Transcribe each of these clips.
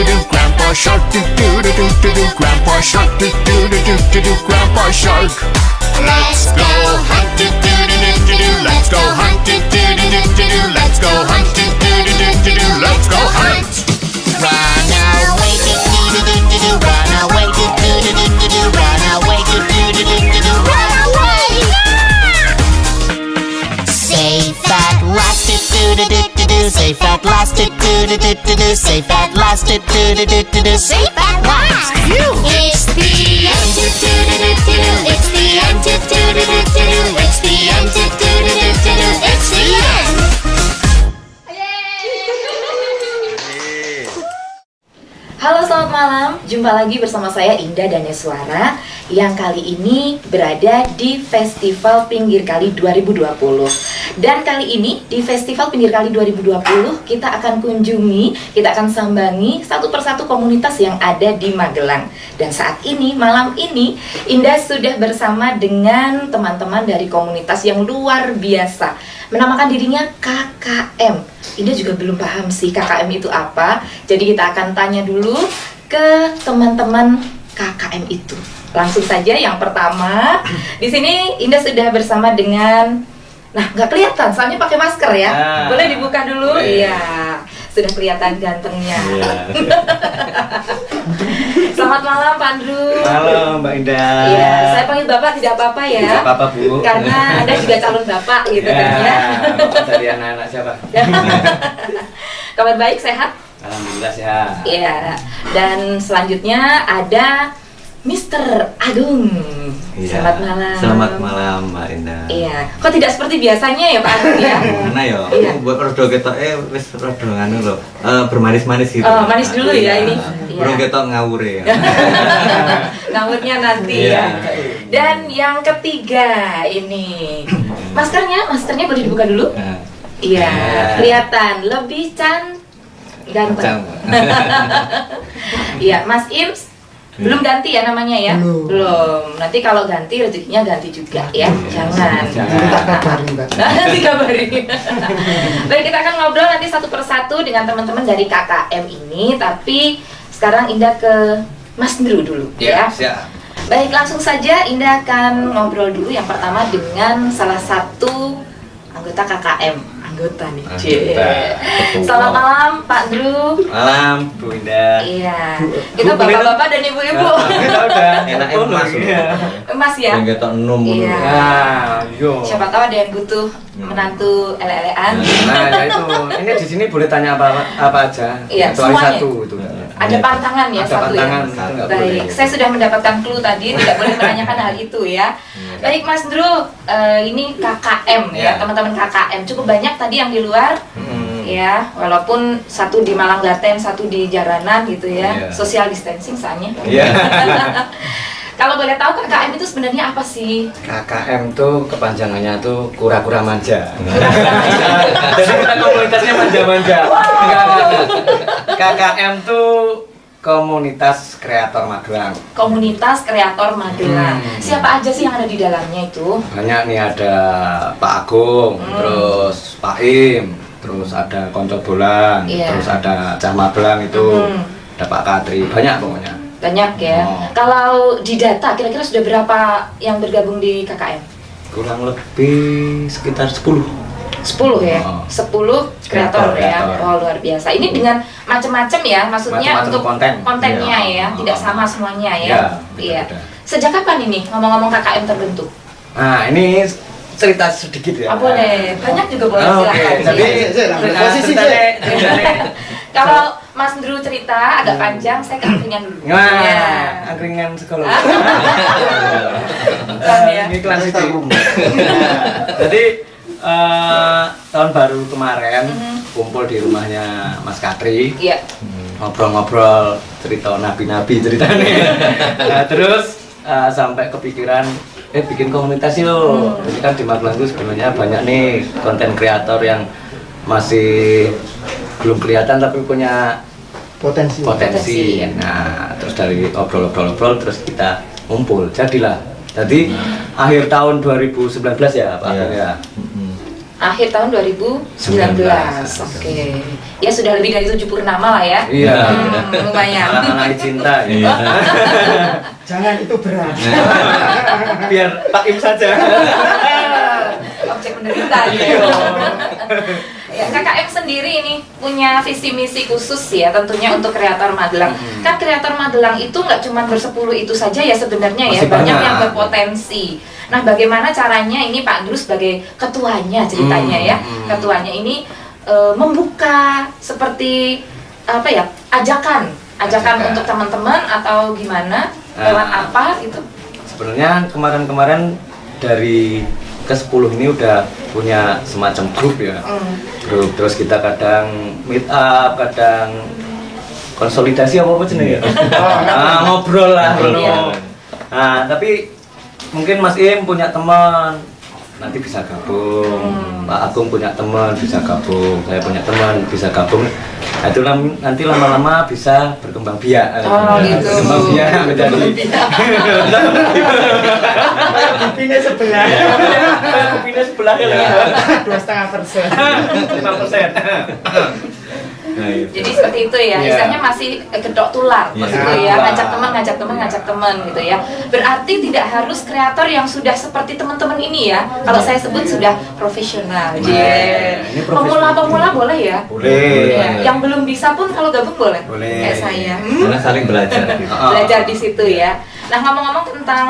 do. Grandpa Shark, do do do do do do. Grandpa Shark, do do do do do do. Grandpa Shark. Let's go hunt, do do do do do do. Let's go hunt, do do do do do do. Let's go hunt, do do do do do do. Let's go hunt. Run away, do do do do do do. Run away, do do do do do do. Run away, do do do do do do. Run away. Safe at last, do do do do do do. Safe at last, do do do do do do. Safe at last, do do do do do do. Safe at last. It's the end, do do do do do do. It's the end, do do do do do do. It's the end, do do do do do do. It's the end. Halo, selamat malam. Jumpa lagi bersama saya Indah dan Yeswara yang kali ini berada di Festival Pinggir Kali 2020. Dan kali ini di Festival Pinggir Kali 2020 kita akan kunjungi, kita akan sambangi satu persatu komunitas yang ada di Magelang. Dan saat ini, malam ini, Indah sudah bersama dengan teman-teman dari komunitas yang luar biasa. Menamakan dirinya KKM. Indah juga belum paham sih KKM itu apa. Jadi kita akan tanya dulu ke teman-teman KKM itu. Langsung saja yang pertama. Di sini Indah sudah bersama dengan, nah nggak kelihatan soalnya pakai masker ya. Boleh dibuka dulu? Iya. Sudah kelihatan gantengnya. Selamat malam Pak Andrew. Halo Mbak Indah. Iya, saya panggil Bapak tidak apa-apa ya. Tidak apa-apa Bu. Karena Anda juga calon Bapak gitu kan ya. Bapak dari anak-anak siapa? Kabar baik, sehat? Alhamdulillah sehat. Iya. Dan selanjutnya ada Mr. Agung. Iya. Selamat malam. Selamat malam Mbak Indah. Iya. Kok tidak seperti biasanya ya Pak Agung ya? Mana ya? Iya. Buat rodo ketok wis rodo nganu lho. Bermanis-manis gitu. Oh, manis dulu ya ini. Iya. Burung ketok ngawure ya. Ngawurnya nanti ya. Dan yang ketiga ini maskernya boleh dibuka dulu? Iya, kelihatan lebih ganteng. Iya, Mas Ims belum ganti ya namanya ya? Belum. Nanti kalau ganti rezekinya ganti juga ya. Jangan. Nanti kabarin. Baik, kita akan ngobrol nanti satu persatu dengan teman-teman dari KKM ini. Tapi sekarang Indah ke Mas Ndru dulu ya. Siap. Baik, langsung saja Indah akan ngobrol dulu yang pertama dengan salah satu anggota KKM. Anggota nih. Selamat malam Pak Ndru. Malam Bu Indah. Iya. Kita bapak-bapak dan ibu-ibu. Kita udah enak Mas. Mas ya. Ketok enum ngono. Iya. Siapa tahu ada yang butuh menantu ele-elean. Nah, ya itu. Ini di sini boleh tanya apa aja. Iya, kecuali semuanya. satu itu. Ada pantangan ya, Ada satu pantangan, ya. itu nggak Baik, boleh. saya sudah mendapatkan clue tadi, tidak boleh menanyakan hal itu ya. Baik Mas Ndru, ini KKM ya, Ya. teman-teman KKM. Cukup banyak tadi yang di luar. Ya, walaupun satu di Malanggaten, satu di Jaranan gitu ya. Iya. Social distancing soalnya. Iya. Kalau boleh tahu KKM itu sebenarnya apa sih? KKM tuh kepanjangannya tuh kura-kura manja. Jadi kita komunitasnya manja-manja. Enggak. KKM tuh komunitas kreator Magelang. Komunitas kreator Magelang. Siapa aja sih yang ada di dalamnya itu? Banyak nih, ada Pak Agung, terus Pak Im, terus ada Konco Bolan, Iya. terus ada Cah Magelang itu, ada Pak Katri, banyak pokoknya. Banyak ya. Oh. Kalau di data kira-kira sudah berapa yang bergabung di KKM? Kurang lebih sekitar 10. 10 ya? Oh. 10 kreator ya? Kreator. Oh, luar biasa. Ini dengan macam-macam ya? Maksudnya Macam-macam untuk kontennya Iya. ya? Tidak sama semuanya ya? Iya, Iya. beda-beda. Sejak kapan ini ngomong-ngomong KKM terbentuk? Nah, ini cerita sedikit ya. Ah, boleh. Banyak juga boleh, Oh, silakan. oke. Jadi posisi Kalau Mas Ndru cerita agak panjang, saya keangkringan dulu. Nah, Ya. angkringan sekolah. Bukan ya? Ini kelas itu. Jadi tahun baru kemarin kumpul di rumahnya Mas Katri, Iya. ngobrol-ngobrol cerita nabi-nabi ceritanya. Nah, terus sampai kepikiran bikin komunitas yuk. Jadi kan di Magelang itu sebenarnya banyak nih konten kreator yang masih belum kelihatan tapi punya potensi. Nah, terus dari obrol-obrol terus kita ngumpul. Jadilah. Jadi akhir tahun 2019 ya Pak Iya. ya. Akhir tahun 2019. Oke. Ya sudah lebih dari 7 purnama lah ya. Iya. Lumayan. Anak cinta ya. Jangan itu berat. Biar Pak Im saja. Objek menderita gitu. Ya, KKM sendiri ini punya visi misi khusus ya tentunya untuk kreator Magelang. Kan kreator Magelang itu nggak cuma bersepuluh itu saja ya sebenarnya ya, Masih banyak banyak. yang berpotensi. Nah, bagaimana caranya ini Pak Andrew sebagai ketuanya ceritanya ya, ketuanya ini membuka seperti apa ya, ajakan untuk teman-teman atau gimana, lewat apa gitu? Sebenarnya kemarin-kemarin dari ke-10 ini udah punya semacam grup ya. Grup, terus kita kadang meet up, kadang konsolidasi apa jenenge ya. Ngobrol lah, Iya. Nah, tapi mungkin Mas Im punya teman, nanti bisa gabung. Pak Agung punya teman, bisa gabung. Saya punya teman, bisa gabung. Nah, itu nanti lama-lama bisa berkembang biak. Oh, gitu. Berkembang biak menjadi Kupingnya sebelah. kupingnya sebelah ya. 2,5%. 5%. Nah, itu. Jadi seperti itu ya, Iya. istilahnya masih gedok tular, Iya. maksudku ya, Tular. ngajak teman gitu ya. Berarti tidak harus kreator yang sudah seperti teman-teman ini ya. Kalau saya sebut sudah profesional. Nah, Yeah. ini profesional. Pemula-pemula boleh ya. Boleh. Ya. Yang belum bisa pun kalau gabung boleh. Boleh. Kayak saya. Karena saling belajar. Belajar di situ ya. Nah, ngomong-ngomong tentang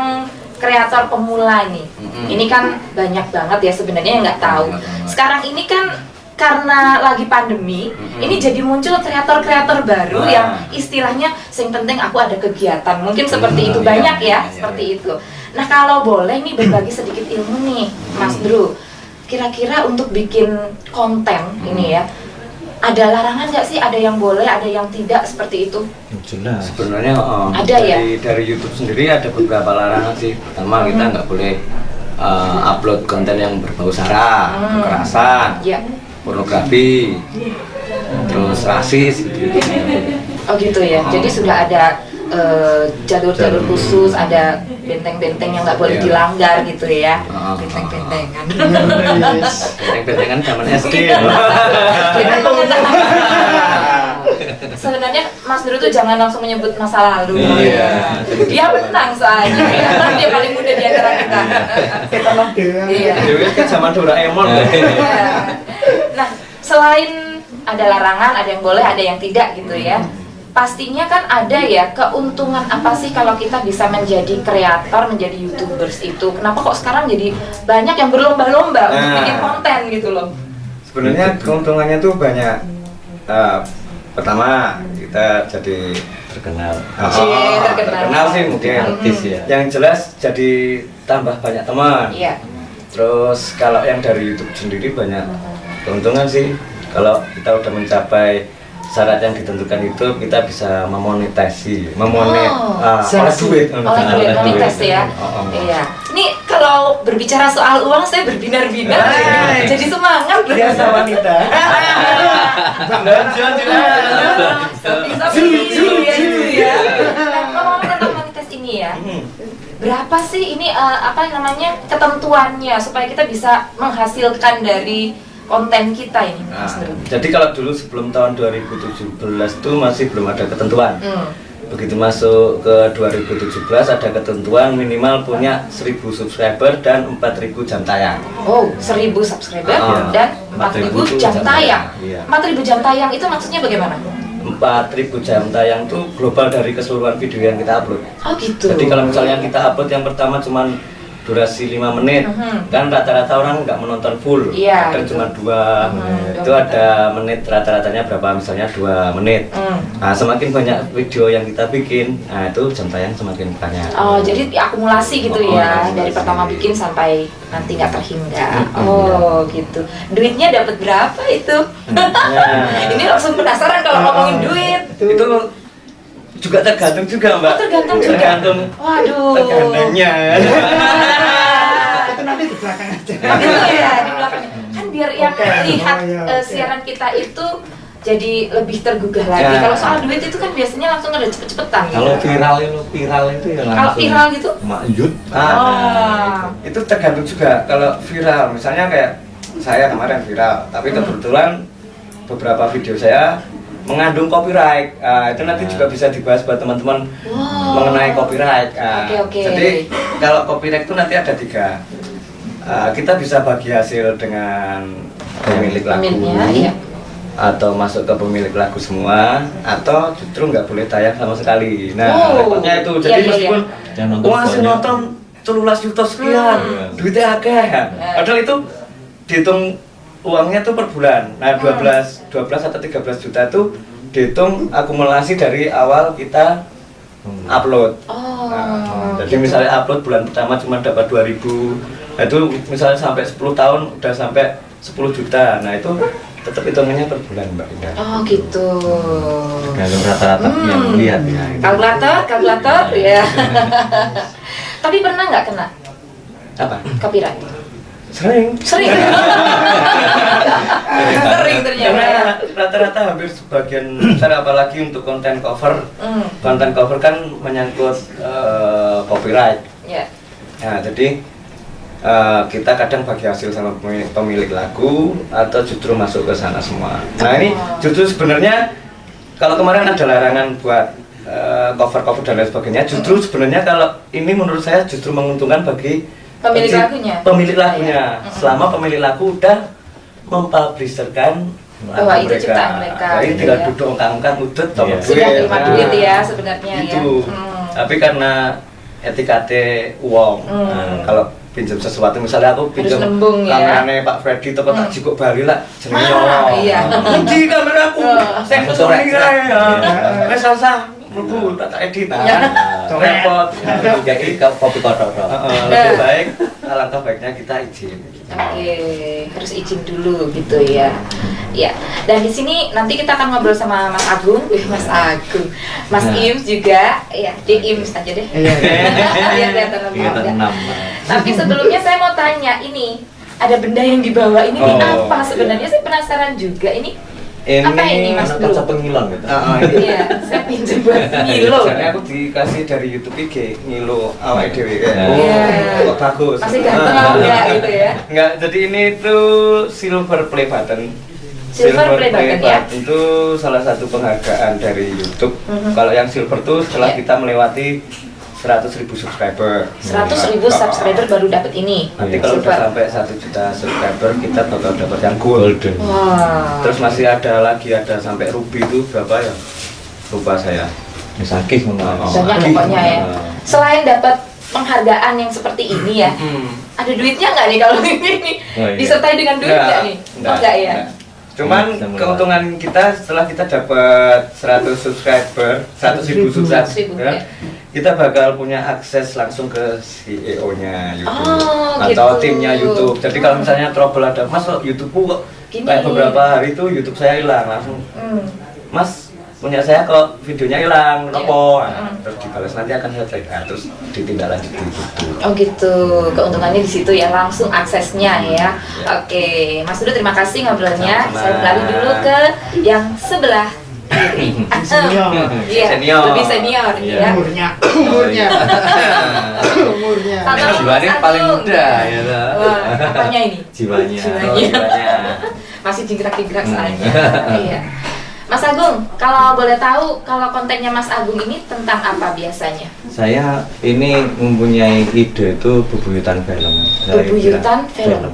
kreator pemula nih, ini kan banyak banget ya sebenarnya yang nggak tahu. Sekarang ini kan karena lagi pandemi, ini jadi muncul kreator-kreator baru Nah. yang istilahnya yang penting aku ada kegiatan, mungkin seperti itu, Iya, banyak ya, iya, seperti itu. Nah, kalau boleh nih berbagi sedikit ilmu nih, Mas Drew, kira-kira untuk bikin konten ini ya, ada larangan nggak sih? Ada yang boleh, ada yang tidak, seperti itu? Jelas. Sebenarnya Ada ya? dari YouTube sendiri ada beberapa larangan sih. Pertama, kita nggak boleh upload konten yang berbau sara, kekerasan, Ya. pornografi, terus rasis gitu. Oh gitu ya. Jadi sudah ada jalur-jalur khusus, ada benteng-benteng yang nggak boleh Iya. dilanggar gitu ya. Ah, Benteng-bentengan. Benteng-bentengan zaman SD. Kita mengenal. Sebenarnya Mas Drew tuh jangan langsung menyebut masa lalu. Iya. Dia menang soalnya. Ya. Dia paling muda di antara kita. Kita loh dia. Iya. Dewi kan zaman Doraemon. Nah, selain ada larangan, ada yang boleh, ada yang tidak gitu ya. Pastinya kan ada ya keuntungan apa sih kalau kita bisa menjadi kreator, menjadi YouTubers itu. Kenapa kok sekarang jadi banyak yang berlomba-lomba untuk Nah. bikin konten gitu loh. Sebenarnya keuntungannya tuh banyak. Pertama, kita jadi Terkenal. Terkenal. sih mungkin. Artis ya. Yang jelas jadi tambah banyak teman. Iya. Terus kalau yang dari YouTube sendiri banyak keuntungan sih. Kalau kita udah mencapai syarat yang ditentukan itu, kita bisa memonetasi, oleh duit. Oleh duit monetis ya. Iya. Ini kalau berbicara soal uang saya berbinar-binar. Hai. Jadi semangat loh. Biasa wanita. Bisa ya itu ya. Nah, ngomong tentang monetis ini ya. Berapa sih ini apa namanya ketentuannya supaya kita bisa menghasilkan dari konten kita ini, Mas Drew? Jadi kalau dulu sebelum tahun 2017 itu masih belum ada ketentuan. Begitu masuk ke 2017 ada ketentuan minimal punya 1000 subscriber dan 4000 jam tayang. Oh, 1000 subscriber Ah, dan 4000 jam tayang. Iya. 4000 jam tayang itu maksudnya bagaimana? 4000 jam tayang itu global dari keseluruhan video yang kita upload. Oh gitu. Jadi kalau misalnya kita upload yang pertama cuman durasi 5 menit, kan rata-rata orang nggak menonton full, Iya, kadang gitu. cuma 2 2 itu ada menit rata-ratanya berapa, misalnya 2 menit. Nah, semakin banyak video yang kita bikin, nah itu jam tayang semakin banyak. Oh, jadi diakumulasi gitu ya, akumulasi. dari pertama bikin sampai nanti nggak terhingga. Oh, gitu. Duitnya dapat berapa itu? Nah, Ini langsung penasaran kalau ngomongin duit. itu juga tergantung juga, Mbak. Oh, tergantung juga. Tergantung Waduh. tergandengnya. Itu nanti di belakang aja. Gitu ya di belakangnya. Kan biar yang Oke. lihat Oh, iya, oke. siaran kita itu jadi lebih tergugah lagi. Ya. Kalau soal duit itu kan biasanya langsung ada cepet-cepetan. Gitu. Kalau viral itu ya langsung. Kalau viral gitu? Makyut. Oh. Itu tergantung juga. Kalau viral, misalnya kayak saya kemarin viral, tapi kebetulan beberapa video saya mengandung copyright. Itu nanti juga bisa dibahas buat teman-teman mengenai copyright. Oke. Jadi kalau copyright itu nanti ada 3. Kita bisa bagi hasil dengan pemilik lagu, Pemiliknya, iya. atau masuk ke pemilik lagu semua, atau justru nggak boleh tayang sama sekali. Nah, repotnya itu. Jadi Iya, iya, meskipun Yang nonton wah saya banyak. nonton 13 juta sekian, duitnya akeh. Padahal itu dihitung uangnya tuh per bulan. Nah, 12 atau 13 juta itu dihitung akumulasi dari awal kita upload. Nah, jadi misalnya upload bulan pertama cuma dapat 2.000, nah itu misalnya sampai 10 tahun udah sampai 10 juta. Nah itu tetap hitungannya per bulan, Mbak Indah. Oh gitu. Kalau rata-rata yang lihat ya. Kalkulator ya. Tapi pernah nggak kena Apa? copyright? Sering. Sering ternyata. Karena rata-rata hampir sebagian besar, apalagi untuk konten cover. Konten cover kan menyangkut copyright. Ya. Nah, jadi kita kadang bagi hasil sama pemilik lagu atau justru masuk ke sana semua. Nah, ini justru sebenarnya kalau kemarin ada larangan buat cover-cover dan lain sebagainya, justru sebenarnya kalau ini menurut saya justru menguntungkan bagi Pemilik lagunya? Pemilik lagunya. Selama pemilik lagu udah mempublisherkan Bahwa itu ciptaan mereka, Jadi gitu tinggal ya. duduk ongkang-ongkang udut Iya. Sudah terima duit ya sebenarnya itu. ya. Tapi karena etikate uang, kalau pinjam sesuatu, misalnya aku pinjam nembung ya. kamerane Pak Freddy toko tak jikuk bali lah jenenge Ah, nyolong. iya. Nanti kameraku, saya kesini ya. Wes sah, mlebu tak edit. Repot. Jadi kopi kotor. Lebih baik, alangkah baiknya kita izin. Oke, harus izin dulu gitu ya. Ya, dan di sini nanti kita akan ngobrol sama Mas Agung, Mas Agung, Mas Ims juga, ya, di Ims aja deh. Iya. Biar kelihatan lebih Kita muda. 6. Tapi sebelumnya saya mau tanya, ini ada benda yang dibawa ini Oh, apa? Sebenarnya saya penasaran juga ini. Apa ini, Mas? Anak kaca penghilang gitu. Iya, saya pinjam buat Milo. Jadi aku dikasih dari YouTube IG Ngilo awake dhewe kan. Iya. Kok bagus. Masih ganteng apa enggak gitu ya? Enggak, jadi ini tuh silver play button. Silver play button, ya? Itu salah satu penghargaan dari YouTube. Kalau yang silver tuh setelah Iya. kita melewati 100.000 subscriber. 100.000 subscriber baru dapat ini. Nanti kalau udah sampai 1 juta subscriber kita bakal dapat yang gold. Wah. Terus masih ada lagi, ada sampai ruby itu berapa ya? Lupa saya. Misakih Banyak pokoknya ya. Selain dapat penghargaan yang seperti ini ya, ada duitnya nggak nih kalau ini? Oh, iya. Disertai dengan duit nggak nih? Oh nggak ya? Cuman Bisa melewati. keuntungan kita setelah kita dapat 100 subscriber, 100.000 subscriber, 100.000, ya. kita bakal punya akses langsung ke CEO-nya YouTube Oh, atau gitu. timnya YouTube. Jadi kalau misalnya trouble ada, Mas kok YouTube-ku kok Gini. kayak beberapa hari itu YouTube saya hilang, langsung Mas punya saya kok videonya hilang, nopo. Nah, terus dibalas nanti akan saya cek, terus ditindaklanjuti gitu. Oh gitu, keuntungannya di situ ya, langsung aksesnya ya. Oke, Mas Dudu terima kasih ngobrolnya. Sama-sama. Saya beralih dulu ke yang sebelah kiri. Senior. Iya, Senior. lebih senior Iya. ya. Umurnya. Sama Mas Jiwanya paling Agung. muda ya toh. Wah, apanya ini? Jiwanya. Jiwanya. Masih jingkrak-jingkrak soalnya. Iya. Mas Agung, kalau boleh tahu, kalau kontennya Mas Agung ini tentang apa biasanya? Saya ini mempunyai ide itu bebuyutan film. Saya Bebuyutan kira film.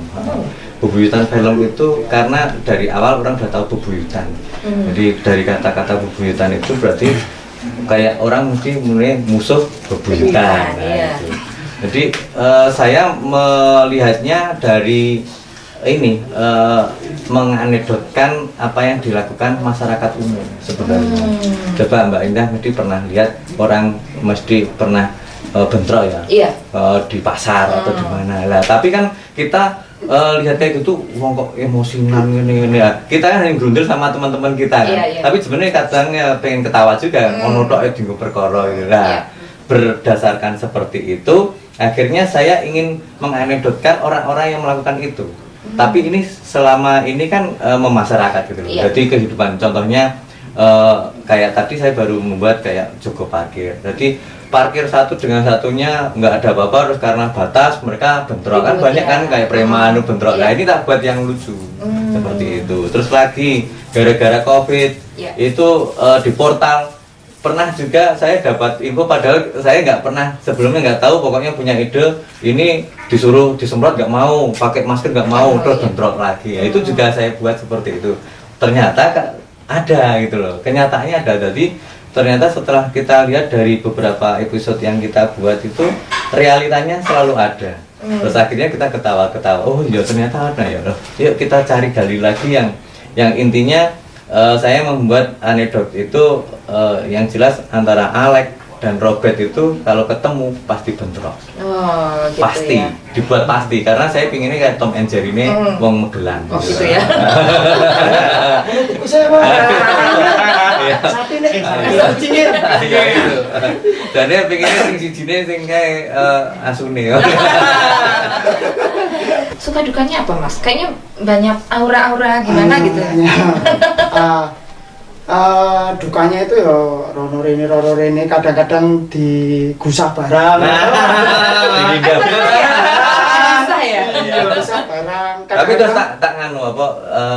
Bebuyutan film itu karena dari awal orang udah tahu bebuyutan. Jadi dari kata-kata bebuyutan itu berarti kayak orang mesti mulai musuh bebuyutan. Bebuyutan, iya. Gitu. Jadi saya melihatnya dari ini menganekdotkan apa yang dilakukan masyarakat umum sebenarnya. Coba Mbak Indah mesti pernah lihat orang mesti pernah bentrok ya, Iya. di pasar atau di mana lah. Tapi kan kita lihat kayak gitu, wong kok emosinan ini ya. Kita kan yang grundel sama teman-teman kita kan. Iya, iya. Tapi sebenarnya kadang ya pengen ketawa juga, ono tok dinggo perkara gitu. Nah, Iya. berdasarkan seperti itu, akhirnya saya ingin menganekdotkan orang-orang yang melakukan itu. Tapi ini selama ini kan memasyarakat gitu loh. Iya. Jadi kehidupan contohnya kayak tadi saya baru membuat kayak jogo parkir. Jadi parkir satu dengan satunya nggak ada apa-apa, terus karena batas mereka bentrok kan, Ribut, banyak ya. kan kayak preman bentrok. Nah Iya. ini tak buat yang lucu seperti itu. Terus lagi gara-gara COVID Iya. itu di portal pernah juga saya dapat info, padahal saya nggak pernah sebelumnya, nggak tahu, pokoknya punya ide ini disuruh disemprot nggak mau, pakai masker nggak mau, terus bentrok lagi. Ya, itu juga saya buat seperti itu. Ternyata ada gitu loh, kenyataannya ada. Jadi ternyata setelah kita lihat dari beberapa episode yang kita buat itu realitanya selalu ada. Terus akhirnya kita ketawa-ketawa, oh ya ternyata ada ya. Yuk kita cari gali lagi yang intinya saya membuat anekdot itu yang jelas antara Alex dan Robert itu kalau ketemu pasti bentrok. Oh, gitu Pasti, ya. dibuat pasti, karena saya pinginnya kayak Tom and Jerry ini wong Magelang. Oh, gitu ya. Tikus saya, Pak. Sapi nih, kucingnya. Iya itu. Dan dia pinginnya sing sijine sing kayak asune. Suka dukanya apa Mas? Kayaknya banyak aura-aura gimana gitu. Dukanya itu ya rono rene kadang-kadang digusah barang. Susah ya. Digusah barang. Tapi terus tak nganu apa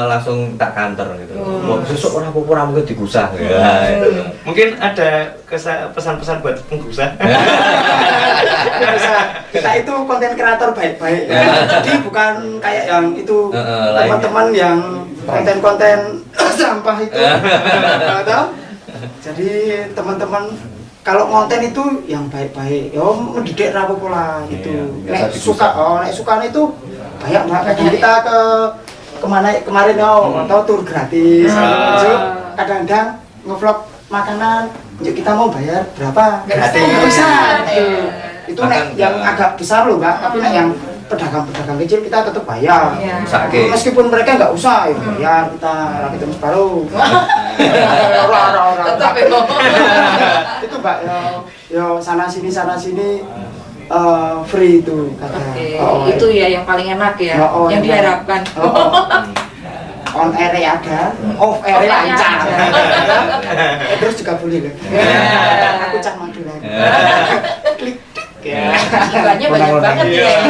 langsung tak kantor gitu. Wong sesuk ora apa-apa mungkin digusah ya. Mungkin ada pesan-pesan buat penggusah. Kita itu konten kreator baik-baik. Jadi bukan kayak yang itu lainnya. teman-teman yang konten-konten sampah itu. Tahu? Jadi teman-teman kalau konten itu yang baik-baik, ya mendidik rapopo lah gitu. Iya, biasa Nek digusah. suka, nek suka itu banyak banget. Kadang kita kemarin atau tur gratis. Kadang-kadang ngevlog makanan, yuk kita mau bayar berapa? Gratis. Nggak bisa. Itu Makan nek yang nggak? agak besar loh Mbak, tapi nek yang pedagang-pedagang kecil kita tetap bayar. Iya. Sake. Meskipun mereka nggak usah, ya bayar kita rakyat terus baru. Orang-orang. Tetap ya. Itu Mbak, yo sana sini free itu kata. Oke, itu ya yang paling enak ya, yang diharapkan. On air ada, off air Off-air lancar. ada. Terus juga boleh kan? Ya. Aku cah Madura. Klik. Jiwanya banyak banget ya.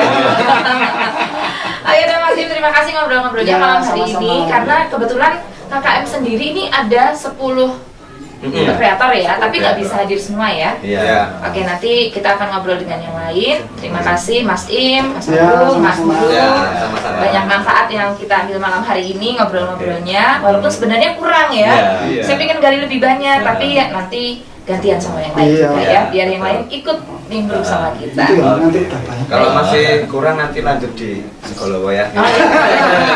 Ayo deh Mas Im, terima kasih ngobrol-ngobrolnya Ya, malam hari sama-sama. ini, karena kebetulan KKM sendiri ini ada 10 kreator ya, tapi nggak bisa hadir semua ya. Iya. Oke, nanti kita akan ngobrol dengan yang lain. Terima kasih Mas Im, Mas Ya, Agung, Mas sama-sama. Bulu. Ya, sama-sama. Banyak manfaat yang kita ambil malam hari ini ngobrol-ngobrolnya. Walaupun sebenarnya kurang ya. Iya. Saya pengen gali lebih banyak, tapi ya nanti gantian sama yang lain Iya. juga ya, biar yang lain ikut nimbrung sama kita. Itu ya nanti udah banyak. Kalau masih kurang nanti lanjut di sekolah ya.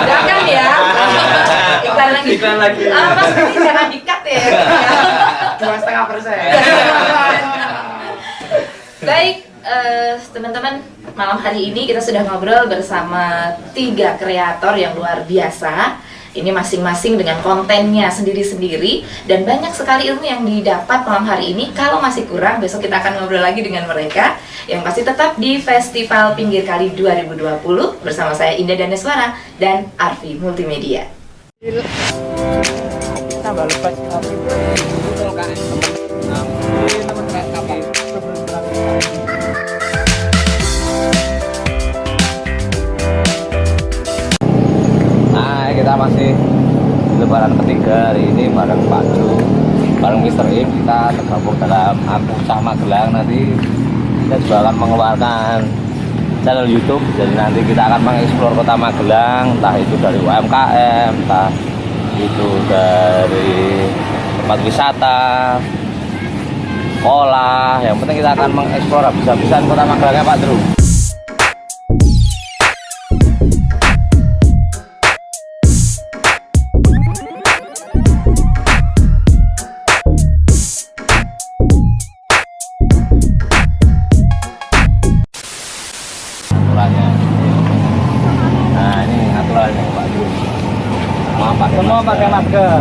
Jangan ya. Iklan lagi. Iklan lagi. Mas ini jangan di-cut ya. 2,5%. Baik, teman-teman, malam hari ini kita sudah ngobrol bersama 3 kreator yang luar biasa. Ini masing-masing dengan kontennya sendiri-sendiri, dan banyak sekali ilmu yang didapat malam hari ini. Kalau masih kurang, besok kita akan ngobrol lagi dengan mereka. Yang pasti tetap di Festival Pinggir Kali 2020 bersama saya Indah Daneswara dan Arfi Multimedia. Tambah lepas Nah, kita masih di lebaran ketiga hari ini bareng Pak Ju, bareng Mr. Im. Kita tergabung dalam Aku Cah Magelang. Nanti kita juga akan mengeluarkan channel YouTube. Jadi nanti kita akan mengeksplor kota Magelang, entah itu dari UMKM, entah itu dari tempat wisata, sekolah. Yang penting kita akan mengeksplor habis-habisan kota Magelangnya Pak Drew. Aturannya. Nah ini aturannya Pak Drew. Semua pakai masker.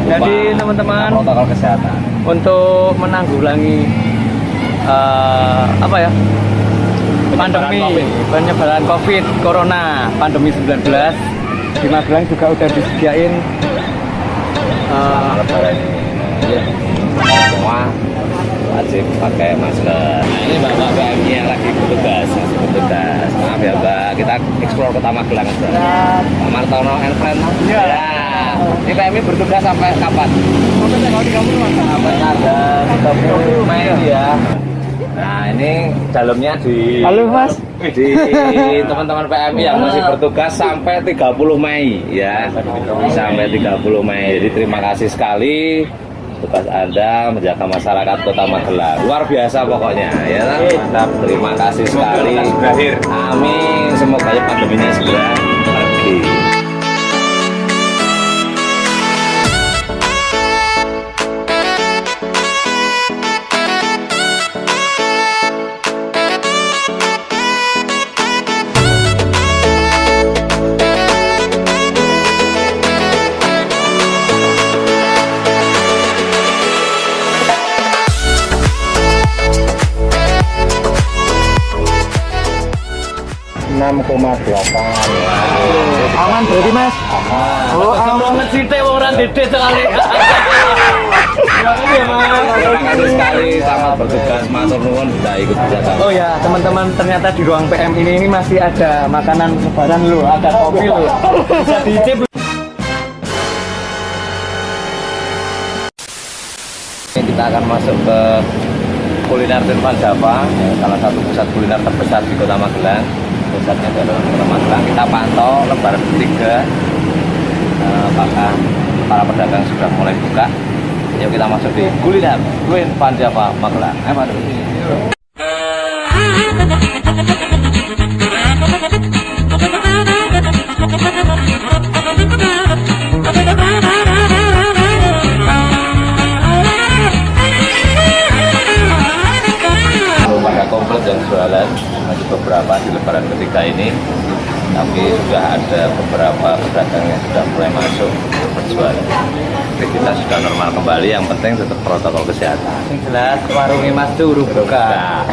Jadi teman-teman, protokol kesehatan. untuk menanggulangi apa ya, pandemi penyebaran COVID Corona, pandemi 19 di Magelang juga udah disediain selama lebaran ini. Semua wajib pakai masker. Nah, ini Bapak PMI yang lagi bertugas, masih bertugas. Maaf ya Mbak, kita eksplor Kota Magelang aja. Pak Martono and friend. Ya. Ini PMI bertugas sampai kapan? Sampai tanggal 30. Sampai tanggal 30 Mei ya. Nah ini dalamnya di Halo Mas. di teman-teman PMI yang masih bertugas sampai 30 Mei ya. Sampai 30 Mei. Jadi terima kasih sekali tugas Anda menjaga masyarakat Kota Magelang. Luar biasa pokoknya ya. Mantap. Terima kasih sekali. Amin. Semoga pandeminya segera pergi. Aman berarti Mas? Oh, aman sithik ora ndedit sekali. Terima kasih sekali, selamat bertugas, matur nuwun sudah ikut jaga. Oh ya, teman-teman, ternyata di ruang PM ini masih ada makanan lebaran loh, ada kopi loh. Bisa diicip. Kita akan masuk ke kuliner Denpan Java, salah satu pusat kuliner terbesar di Kota Magelang. Pusatnya adalah Kota Magelang. Kita pantau lebaran ketiga, apakah para pedagang sudah mulai buka. Yuk kita masuk di kuliner Denpan Java Magelang. Ayo masuk. Pada komplit yang jualan masih beberapa di lebaran ketiga ini, tapi sudah ada beberapa pedagang yang sudah mulai masuk berjualan. Aktivitas sudah normal kembali, yang penting tetap protokol kesehatan. Yang jelas warungnya Mas durung buka,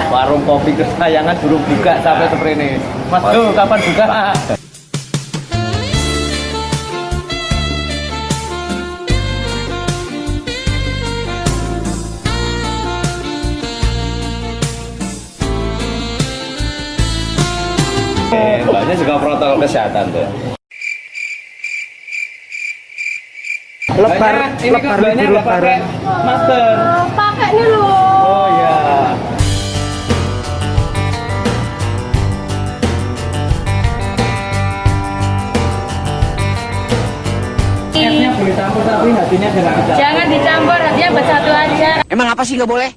warung kopi kesayangan durung buka sampai seperti ini. Mas tuh kapan buka? Mbaknya juga protokol kesehatan tuh. Lebaran nggak pakai masker. Pakai nih loh. Oh ya. Esnya boleh campur tapi hatinya jangan dicampur. Jangan dicampur, hatinya bersatu aja. Emang apa sih nggak boleh?